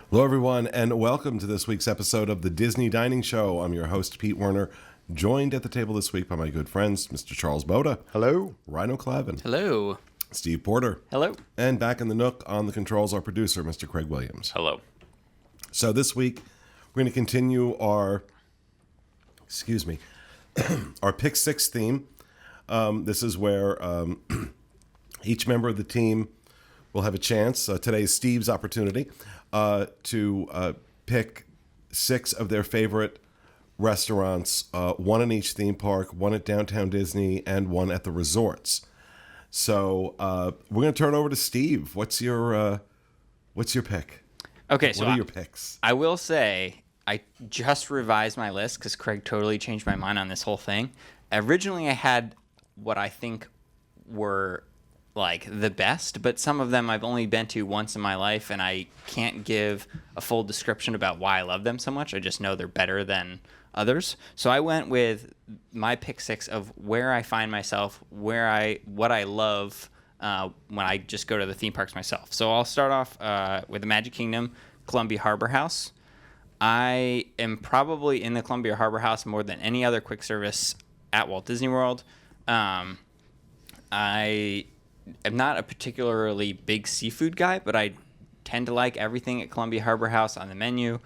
Hello, everyone, and welcome to this week's episode of the Disney Dining Show. I'm your host, Pete Werner, joined at the table this week by my good friends, Mr. Charles Boda. Hello. Rhino Clavin. Hello. Steve Porter. Hello. And back in the nook on the controls, our producer, Mr. Craig Williams. Hello. So this week, we're going to continue our, our Pick Six theme. This is where each member of the team will have a chance. Today is Steve's opportunity to pick six of their favorite restaurants, one in each theme park, one at Downtown Disney, and one at the resorts. So we're going to turn it over to Steve. What's your pick? Okay, What are your picks? I will say I just revised my list because Craig totally changed my mind on this whole thing. Originally, I had what I think were like the best, but some of them I've only been to once in my life, and I can't give a full description about why I love them so much. I just know they're better than others. So I went with my pick six of where I find myself, what I love when I just go to the theme parks myself. So I'll start off with the Magic Kingdom, Columbia Harbor House. I am probably in the Columbia Harbor House more than any other quick service at Walt Disney World. I'm not a particularly big seafood guy, but I tend to like everything at Columbia Harbor House on the menu.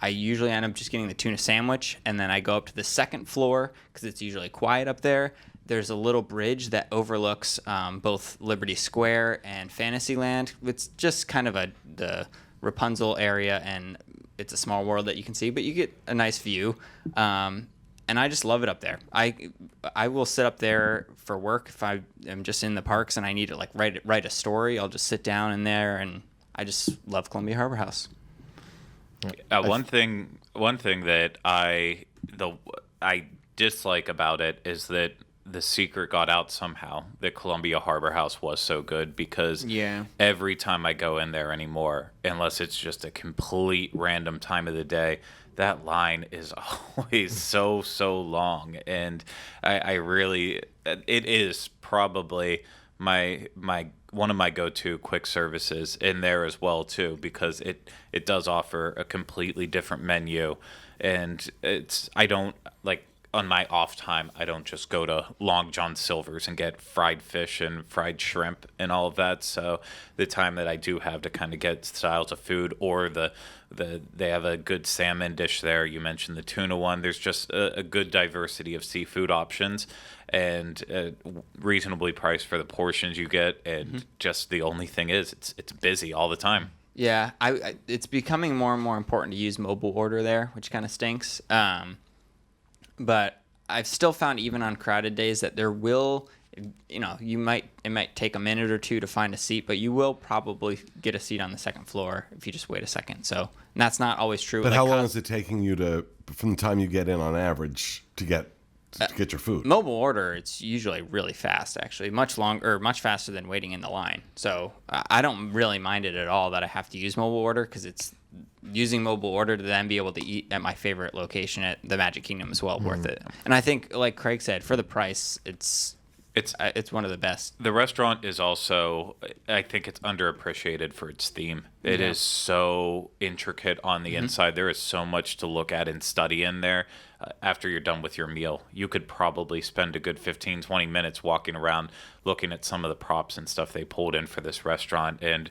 I usually end up just getting the tuna sandwich, and then I go up to the second floor because it's usually quiet up there. There's a little bridge that overlooks both Liberty Square and Fantasyland. It's just kind of the Rapunzel area, and it's a small world that you can see, but you get a nice view. And I just love it up there. I will sit up there for work if I am just in the parks and I need to like write a story. I'll just sit down in there, and I just love Columbia Harbor House. One thing that I dislike about it is that the secret got out somehow that Columbia Harbor House was so good, because every time I go in there anymore, unless it's just a complete random time of the day, that line is always so long, and I really, it is probably my one of my go-to quick services in there as well too, because it does offer a completely different menu, and I don't like, on my off time, I don't just go to Long John Silver's and get fried fish and fried shrimp and all of that. So the time that I do have to kind of get styles of food, or they have a good salmon dish there. You mentioned the tuna one. There's just a good diversity of seafood options, and reasonably priced for the portions you get. And just the only thing is, it's busy all the time. Yeah, it's becoming more and more important to use mobile order there, which kind of stinks. But I've still found, even on crowded days, that there will, it might take a minute or two to find a seat, but you will probably get a seat on the second floor if you just wait a second. So, and that's not always true. But how long is it taking you from the time you get in on average to get your food? Mobile order, it's usually really fast, actually, much faster than waiting in the line. So I don't really mind it at all that I have to use mobile order, because it's using mobile order to then be able to eat at my favorite location at the Magic Kingdom is well worth it. And I think, like Craig said, for the price, it's one of the best. The restaurant is also, I think it's underappreciated for its theme. It is so intricate on the inside. There is so much to look at and study in there. After you're done with your meal, you could probably spend a good 15-20 minutes walking around looking at some of the props and stuff they pulled in for this restaurant. And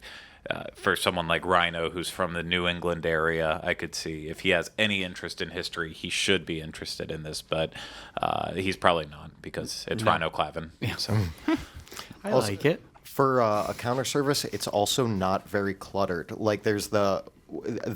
for someone like Rhino, who's from the New England area, I could see if he has any interest in history, he should be interested in this, but he's probably not, because it's Rhino Clavin. Yeah. So I like it. For a counter service, it's also not very cluttered. Like, there's the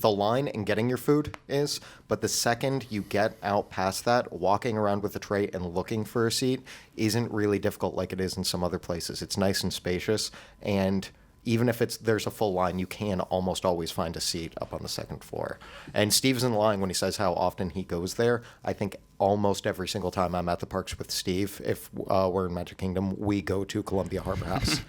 line in getting your food is, but the second you get out past that, walking around with a tray and looking for a seat isn't really difficult like it is in some other places. It's nice and spacious, and even if there's a full line, you can almost always find a seat up on the second floor. And Steve's in line when he says how often he goes there. I think almost every single time I'm at the parks with Steve, if we're in Magic Kingdom, we go to Columbia Harbor House.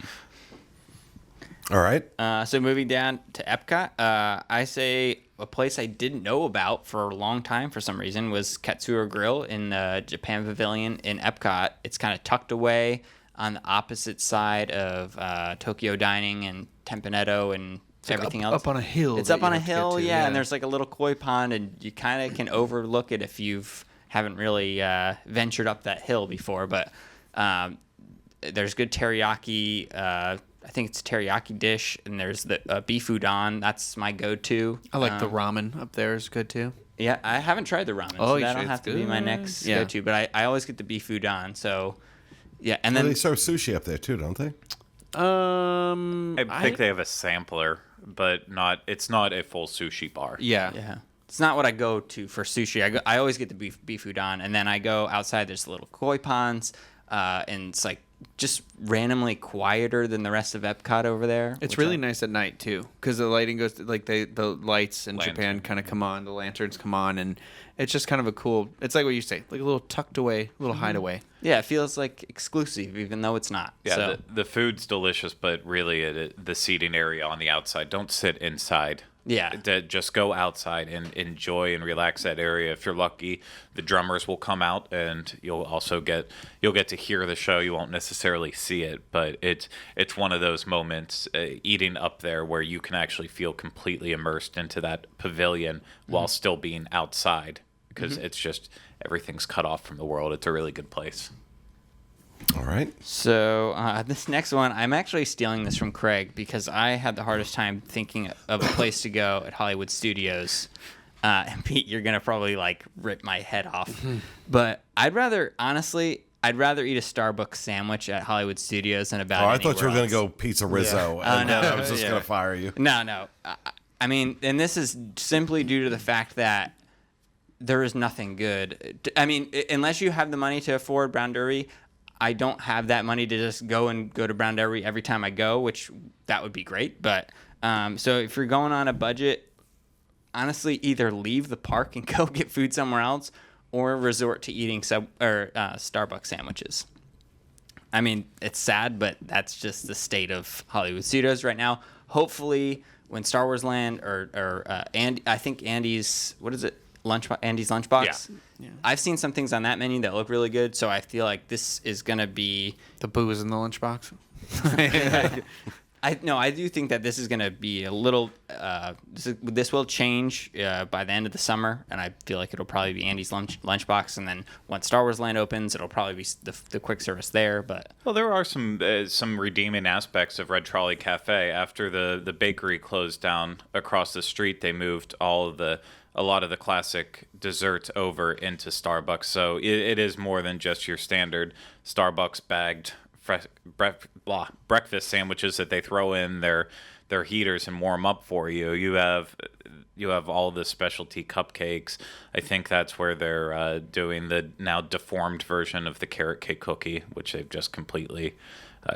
All right. So moving down to Epcot, I say a place I didn't know about for a long time for some reason was Katsura Grill in the Japan Pavilion in Epcot. It's kind of tucked away on the opposite side of Tokyo Dining and Tempenedo and everything up, else. Up on a hill. It's up on a hill, yeah, and there's like a little koi pond, and you kind of can overlook it if you've haven't really ventured up that hill before. But there's good teriyaki. I think it's a teriyaki dish, and there's the beef udon. That's my go-to. I like the ramen up there is good too. Yeah, I haven't tried the ramen, so that'll have to be my next go-to. But I always get the beef udon, so yeah. And then they serve sushi up there too, don't they? I think they have a sampler, but it's not a full sushi bar. Yeah. It's not what I go to for sushi. I always get the beef udon, and then I go outside. There's little koi ponds, and it's like just randomly quieter than the rest of Epcot over there. It's really nice at night too, because the lighting goes like the lights in Japan kind of come on, the lanterns come on, and it's just kind of a cool. It's like what you say, like a little tucked away, little hideaway. Yeah, it feels like exclusive, even though it's not. Yeah, so. the food's delicious, but really the seating area on the outside. Don't sit inside. Yeah. Just go outside and enjoy and relax that area. If you're lucky, the drummers will come out, and you'll get to hear the show. You won't necessarily see it, but it's one of those moments eating up there where you can actually feel completely immersed into that pavilion while still being outside, because it's just everything's cut off from the world. It's a really good place. All right. So this next one, I'm actually stealing this from Craig because I had the hardest time thinking of a place to go at Hollywood Studios. And Pete, you're gonna probably like rip my head off, but I'd rather eat a Starbucks sandwich at Hollywood Studios than about. I thought you were going to go Pizza Rizzo, and I was just going to fire you. No. I mean, and this is simply due to the fact that there is nothing good. I mean, unless you have the money to afford Brown Derby. I don't have that money to just go to Brown Derby every time I go, which that would be great. But so if you're going on a budget, honestly, either leave the park and go get food somewhere else, or resort to eating Starbucks sandwiches. I mean, it's sad, but that's just the state of Hollywood Studios right now. Hopefully, when Star Wars Land and I think Andy's Andy's Lunchbox. Yeah. I've seen some things on that menu that look really good, so I feel like this is gonna be the booze in the lunchbox. I do think that this is gonna be a little. This will change by the end of the summer, and I feel like it'll probably be Andy's Lunchbox, and then once Star Wars Land opens, it'll probably be the quick service there. But there are some redeeming aspects of Red Trolley Cafe. After the bakery closed down across the street, they moved a lot of the classic desserts over into Starbucks. So it is more than just your standard Starbucks bagged breakfast sandwiches that they throw in their heaters and warm up for you. You have all the specialty cupcakes. I think that's where they're doing the now deformed version of the carrot cake cookie, which they've just completely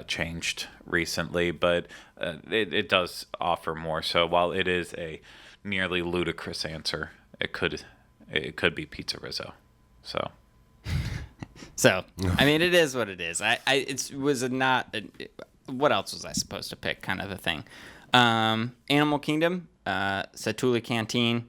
changed recently. But it does offer more. So while it is a nearly ludicrous answer, it could be Pizza Rizzo. So I mean, it is what it is. What else was I supposed to pick? Kind of a thing. Animal Kingdom, Satuli Canteen.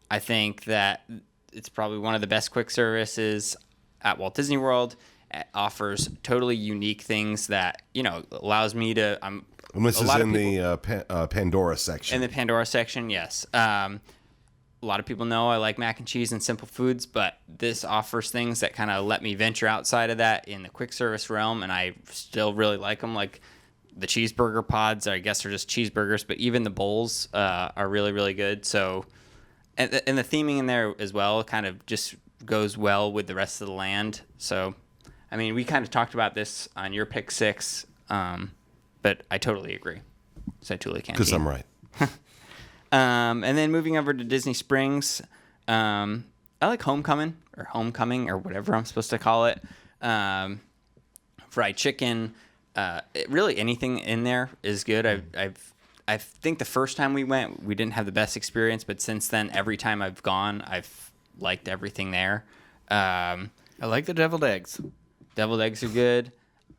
I think that it's probably one of the best quick services at Walt Disney World. It offers totally unique things that allows me to. And this is in the Pandora section. In the Pandora section, yes. A lot of people know I like mac and cheese and simple foods, but this offers things that kind of let me venture outside of that in the quick service realm, and I still really like them. Like the cheeseburger pods, I guess they're just cheeseburgers, but even the bowls are really, really good. So, and the theming in there as well kind of just goes well with the rest of the land. So, I mean, we kind of talked about this on your pick 6, but I totally agree. Satuli Canteen. Because I'm right. And then moving over to Disney Springs, I like Homecoming or whatever I'm supposed to call it. Fried chicken, really anything in there is good. I think the first time we went, we didn't have the best experience, but since then, every time I've gone, I've liked everything there. I like the deviled eggs. Deviled eggs are good.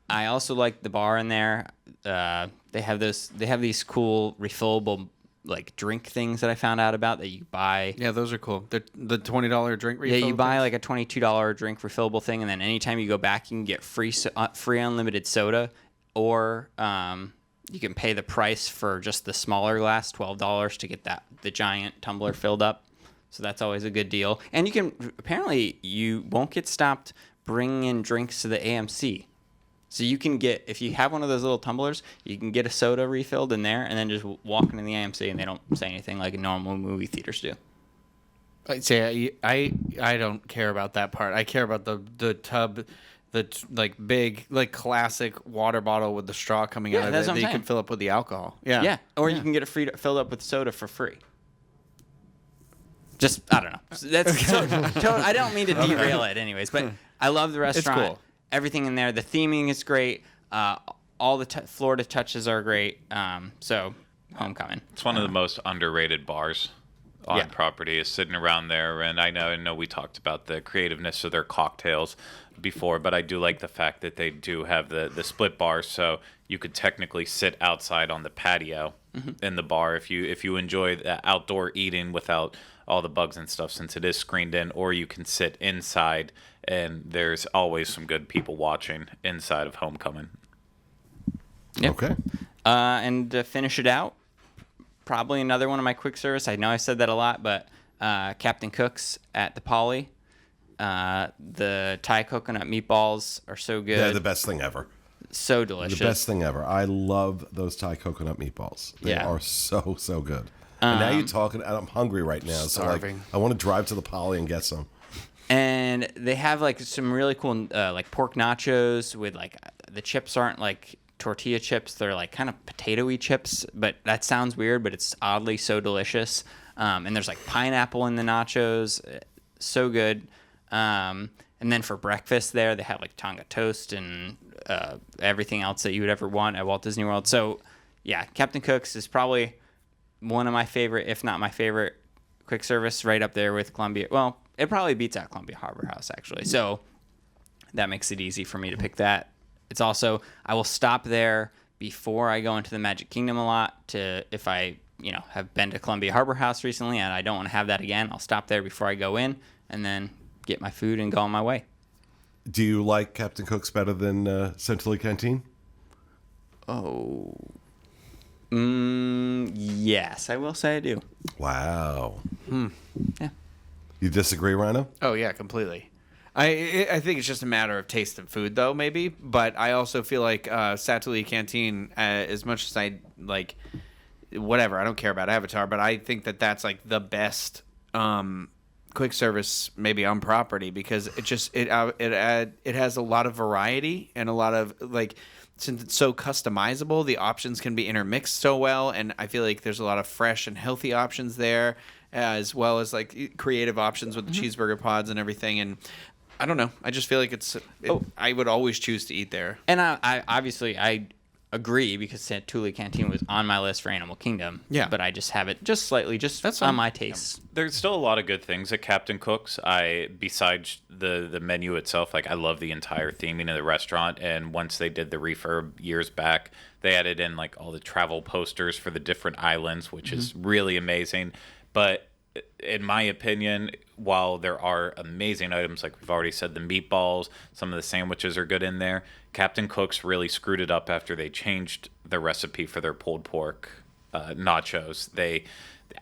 I also like the bar in there. They have these cool refillable like drink things that I found out about that you buy. Yeah, those are cool. They're the $20 drink refill. Yeah, you buy like a $22 drink refillable thing, and then anytime you go back, you can get free unlimited soda, or You can pay the price for just the smaller glass, $12, to get the giant tumbler filled up. So that's always a good deal. And you won't get stopped bringing in drinks to the AMC. So you can get, if you have one of those little tumblers, you can get a soda refilled in there and then just walk into the AMC, and they don't say anything like normal movie theaters do. I'd say I don't care about that part. I care about the tub, like big, like classic water bottle with the straw coming out of it that you can fill up with the alcohol. Yeah. Yeah. Or you can get it filled up with soda for free. Just, I don't know. That's I don't mean to derail it anyways, but I love the restaurant. It's cool. Everything in there. The theming is great. All the Florida touches are great. So, Homecoming. It's one of the most underrated bars on property, is sitting around there. And I know we talked about the creativeness of their cocktails before, but I do like the fact that they do have the split bar, so you could technically sit outside on the patio in the bar if you enjoy the outdoor eating without all the bugs and stuff, since it is screened in, or you can sit inside, and there's always some good people watching inside of Homecoming. Yep. Okay. And to finish it out, probably another one of my quick service. I know I said that a lot, but Captain Cook's at the Poly. The Thai coconut meatballs are so good. They're the best thing ever. So delicious. The best thing ever. I love those Thai coconut meatballs. They are so good. And now you're talking, and I'm hungry right now. Starving. So I want to drive to the Poly and get some. And they have like some really cool like pork nachos with like the chips aren't like tortilla chips. They're like kind of potato-y chips, but that sounds weird, but it's oddly so delicious. And there's like pineapple in the nachos. So good. And then for breakfast there, they have like Tonga toast and everything else that you would ever want at Walt Disney World. So yeah, Captain Cook's is probably one of my favorite, if not my favorite, quick service, right up there with Columbia. Well, it probably beats out Columbia Harbor House, actually. So that makes it easy for me to pick that. It's also, I will stop there before I go into the Magic Kingdom a lot if I, have been to Columbia Harbor House recently and I don't want to have that again. I'll stop there before I go in and then get my food and go on my way. Do you like Captain Cook's better than Centrally Canteen? Oh. Yes, I will say I do. Wow. Yeah. You disagree, Rhino? Oh yeah, completely. I think it's just a matter of taste and food, though, maybe. But I also feel like Satuli Canteen, as much as I like, whatever, I don't care about Avatar, but I think that's like the best quick service maybe on property, because it has a lot of variety and a lot of like. Since it's so customizable, the options can be intermixed so well, and I feel like there's a lot of fresh and healthy options there, as well as like creative options with the cheeseburger pods and everything. And I don't know, I just feel like I would always choose to eat there. And I obviously agree, because Satuli Canteen was on my list for Animal Kingdom. Yeah, but I just have it just slightly, that's on my taste. There's still a lot of good things at Captain Cook's. Besides the menu itself, like I love the entire theming of the restaurant. And once they did the refurb years back, they added in like all the travel posters for the different islands, which is really amazing. But in my opinion, while there are amazing items, like we've already said, the meatballs, some of the sandwiches are good in there, Captain Cook's really screwed it up after they changed the recipe for their pulled pork nachos. They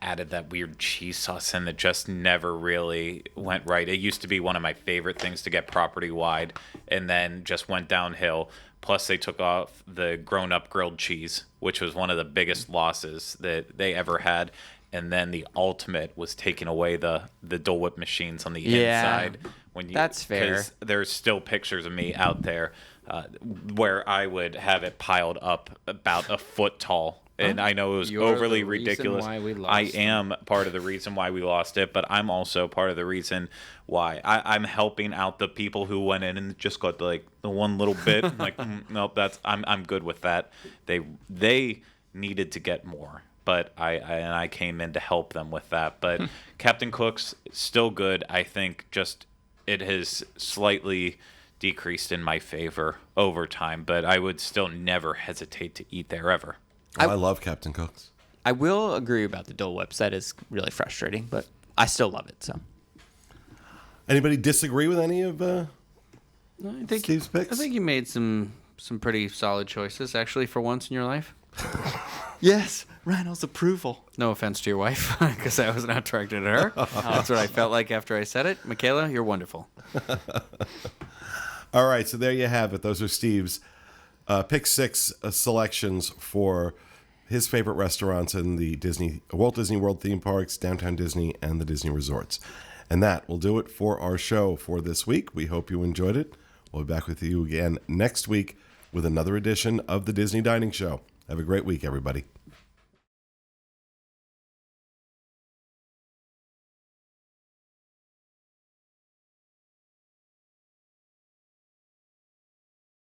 added that weird cheese sauce in that just never really went right. It used to be one of my favorite things to get property-wide, and then just went downhill. Plus, they took off the grown-up grilled cheese, which was one of the biggest losses that they ever had. And then the ultimate was taking away the Dole Whip machines on the inside. That's fair. Because there's still pictures of me out there where I would have it piled up about a foot tall. And I know it was overly ridiculous. I am part of the reason why we lost it, but I'm also part of the reason why I'm helping out the people who went in and just got like the one little bit. I'm like, nope, I'm good with that. They needed to get more. But I came in to help them with that. But Captain Cook's still good. I think just it has slightly decreased in my favor over time. But I would still never hesitate to eat there ever. I love Captain Cook's. I will agree about the Dole Whips. That is really frustrating, but I still love it. So, anybody disagree with any of Steve's picks? I think you made some some pretty solid choices, actually, for once in your life. Yes, Randall's approval. No offense to your wife, because that was not directed at her. That's what I felt like after I said it. Michaela, you're wonderful. All right, so there you have it. Those are Steve's pick 6 selections for his favorite restaurants in the Walt Disney World theme parks, Downtown Disney, and the Disney resorts. And that will do it for our show for this week. We hope you enjoyed it. We'll be back with you again next week with another edition of the Disney Dining Show. Have a great week, everybody.